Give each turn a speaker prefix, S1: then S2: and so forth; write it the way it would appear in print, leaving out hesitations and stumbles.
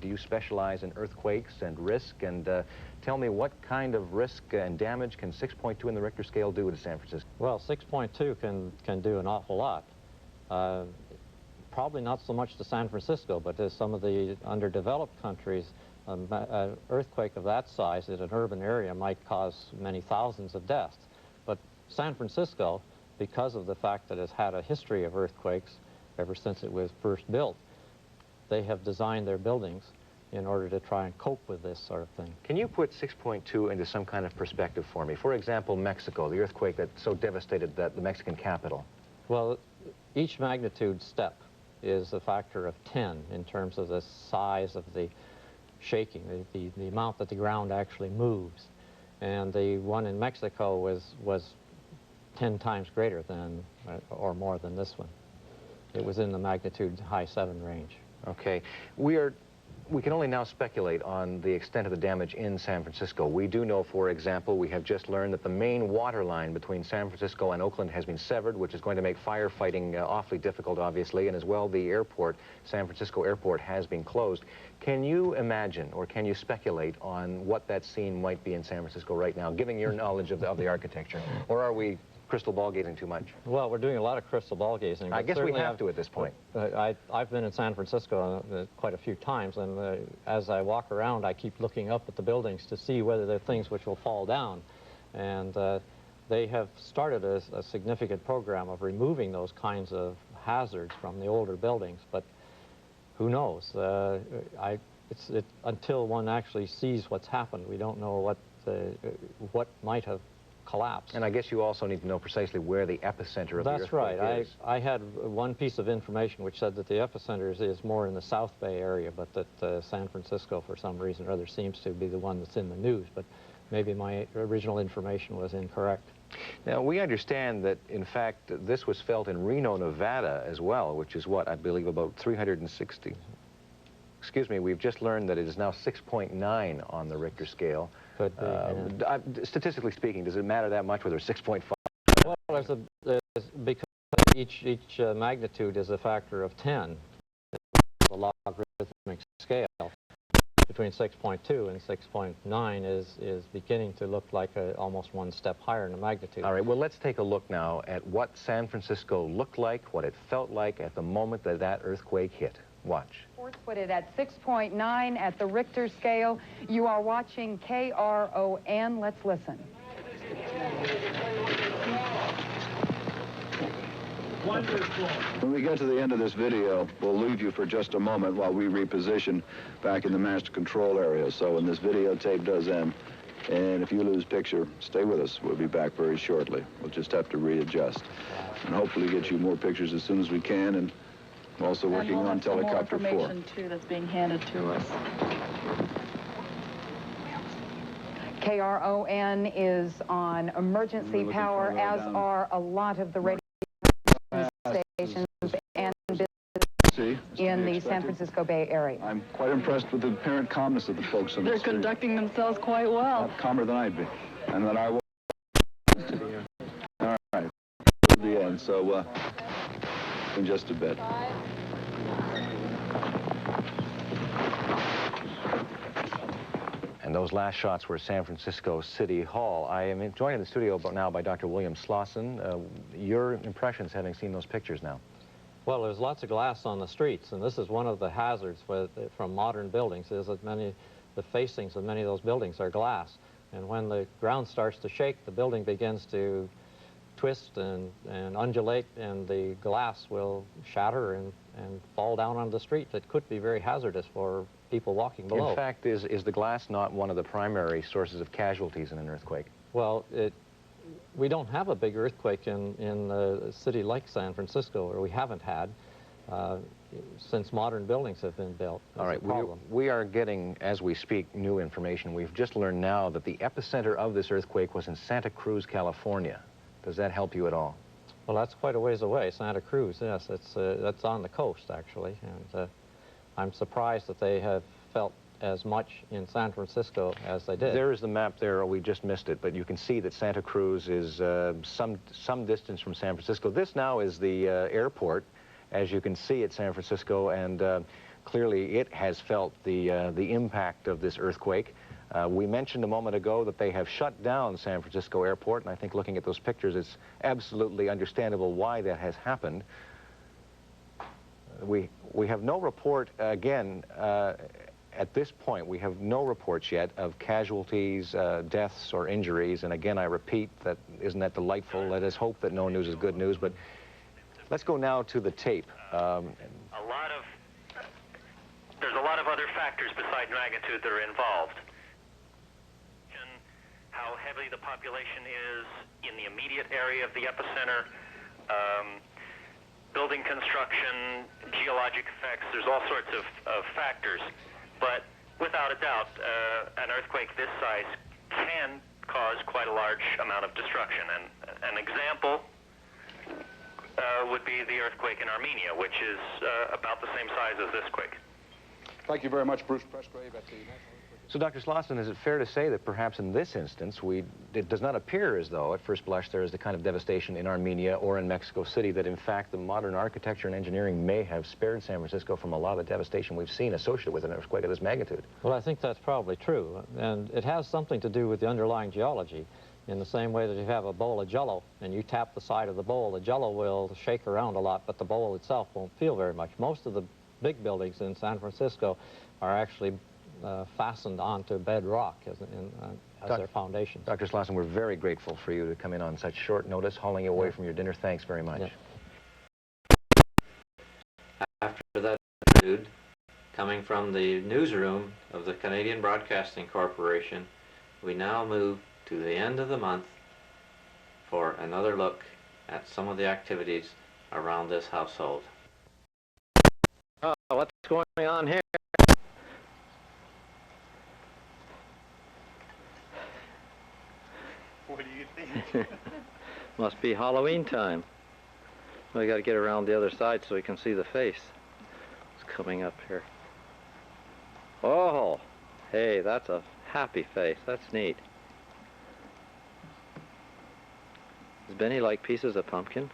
S1: Do you specialize in earthquakes and risk? And tell me, what kind of risk and damage can 6.2 in the Richter scale do to San Francisco?
S2: Well, 6.2 can do an awful lot. Probably not so much to San Francisco, but to some of the underdeveloped countries, an earthquake of that size in an urban area might cause many thousands of deaths. But San Francisco, because of the fact that it's had a history of earthquakes ever since it was first built, they have designed their buildings in order to try and cope with this sort of thing.
S1: Can you put 6.2 into some kind of perspective for me? For example, Mexico, the earthquake that so devastated the Mexican capital.
S2: Well, each magnitude step is a factor of 10 in terms of the size of the shaking, the amount that the ground actually moves. And the one in Mexico was 10 times greater than, or more than this one. It was in the magnitude high 7 range.
S1: Okay. We can only now speculate on the extent of the damage in San Francisco. We do know, for example, we have just learned that the main water line between San Francisco and Oakland has been severed, which is going to make firefighting awfully difficult, obviously, and as well the airport, San Francisco Airport, has been closed. Can you imagine, or can you speculate on what that scene might be in San Francisco right now, given your knowledge of the architecture? Or are we crystal ball gazing too much?
S2: Well, we're doing a lot of crystal ball gazing.
S1: I guess we have to at this point.
S2: I've been in San Francisco quite a few times, and as I walk around, I keep looking up at the buildings to see whether they're things which will fall down. And they have started a significant program of removing those kinds of hazards from the older buildings, but who knows? Until one actually sees what's happened, we don't know what might have collapse.
S1: And I guess you also need to know precisely where the epicenter of the earthquake is.
S2: That's right. I had one piece of information which said that the epicenter is more in the South Bay area, but that San Francisco, for some reason or other, seems to be the one that's in the news. But maybe my original information was incorrect.
S1: Now, we understand that, in fact, this was felt in Reno, Nevada as well, which is what, I believe, about 360. Excuse me, we've just learned that it is now 6.9 on the Richter scale.
S2: Could be, yeah.
S1: Statistically speaking, does it matter that much whether it's 6.5?
S2: Well, because each magnitude is a factor of 10. The logarithmic scale between 6.2 and 6.9 is beginning to look like almost one step higher in the magnitude.
S1: All right, well, let's take a look now at what San Francisco looked like, what it felt like at the moment that that earthquake hit. Watch.
S3: Reports put it at 6.9 at the Richter scale. You are watching KRON. Let's listen.
S4: Wonderful. When we get to the end of this video, we'll leave you for just a moment while we reposition back in the master control area. So when this videotape does end, and if you lose picture, stay with us. We'll be back very shortly. We'll just have to readjust. And hopefully get you more pictures as soon as we can. And we're also working on Helicopter 4.
S5: More information, too, that's being handed to us.
S3: KRON is on emergency power, as are a lot of the radio stations and businesses in the San Francisco Bay Area.
S4: I'm quite impressed with the apparent calmness of the folks on the street.
S5: They're conducting themselves quite well.
S4: Calmer than I'd be. And that I will. All right. To the end. So, in just a bit.
S1: And those last shots were San Francisco City Hall. I am joined in the studio now by Dr. William Slawson. Your impressions having seen those pictures now?
S2: Well, there's lots of glass on the streets, and this is one of the hazards from modern buildings, is that the facings of many of those buildings are glass. And when the ground starts to shake, the building begins to twist and undulate, and the glass will shatter and fall down onto the street. That could be very hazardous for people walking below.
S1: In fact, is the glass not one of the primary sources of casualties in an earthquake?
S2: Well, we don't have a big earthquake in a city like San Francisco, or we haven't had since modern buildings have been built.
S1: All right, we are getting, as we speak, new information. We've just learned now that the epicenter of this earthquake was in Santa Cruz, California. Does that help you at all?
S2: Well, that's quite a ways away, Santa Cruz, yes. That's on the coast, actually, and I'm surprised that they have felt as much in San Francisco as they did.
S1: There is the map there. We just missed it, but you can see that Santa Cruz is some distance from San Francisco. This now is the airport, as you can see at San Francisco, and clearly it has felt the impact of this earthquake. We mentioned a moment ago that they have shut down San Francisco Airport, and I think looking at those pictures, it's absolutely understandable why that has happened. We have no report, again, at this point, we have no reports yet of casualties, deaths, or injuries. And again, I repeat, that isn't that delightful? Let us hope that no news is good news. But let's go now to the tape.
S6: There's a lot of other factors besides magnitude that are involved. How heavy the population is in the immediate area of the epicenter, building construction, geologic effects, there's all sorts of factors. But without a doubt, an earthquake this size can cause quite a large amount of destruction. And an example would be the earthquake in Armenia, which is about the same size as this quake.
S4: Thank you very much, Bruce Presgrave at the National.
S1: So, Dr. Slawson, is it fair to say that perhaps in this instance, it does not appear as though, at first blush, there is the kind of devastation in Armenia or in Mexico City that, in fact, the modern architecture and engineering may have spared San Francisco from a lot of the devastation we've seen associated with an earthquake of this magnitude?
S2: Well, I think that's probably true, and it has something to do with the underlying geology. In the same way that you have a bowl of Jell-O and you tap the side of the bowl, the Jell-O will shake around a lot, but the bowl itself won't feel very much. Most of the big buildings in San Francisco are actually fastened onto bedrock as their foundation.
S1: Dr. Slawson, we're very grateful for you to come in on such short notice, hauling you away from your dinner. Thanks very much.
S2: Yeah. After that interlude, coming from the newsroom of the Canadian Broadcasting Corporation, we now move to the end of the month for another look at some of the activities around this household. Oh, what's going on here?
S6: What do you think?
S2: Must be Halloween time. We got to get around the other side so we can see the face. It's coming up here. Oh, hey, that's a happy face. That's neat. Does Benny like pieces of pumpkin?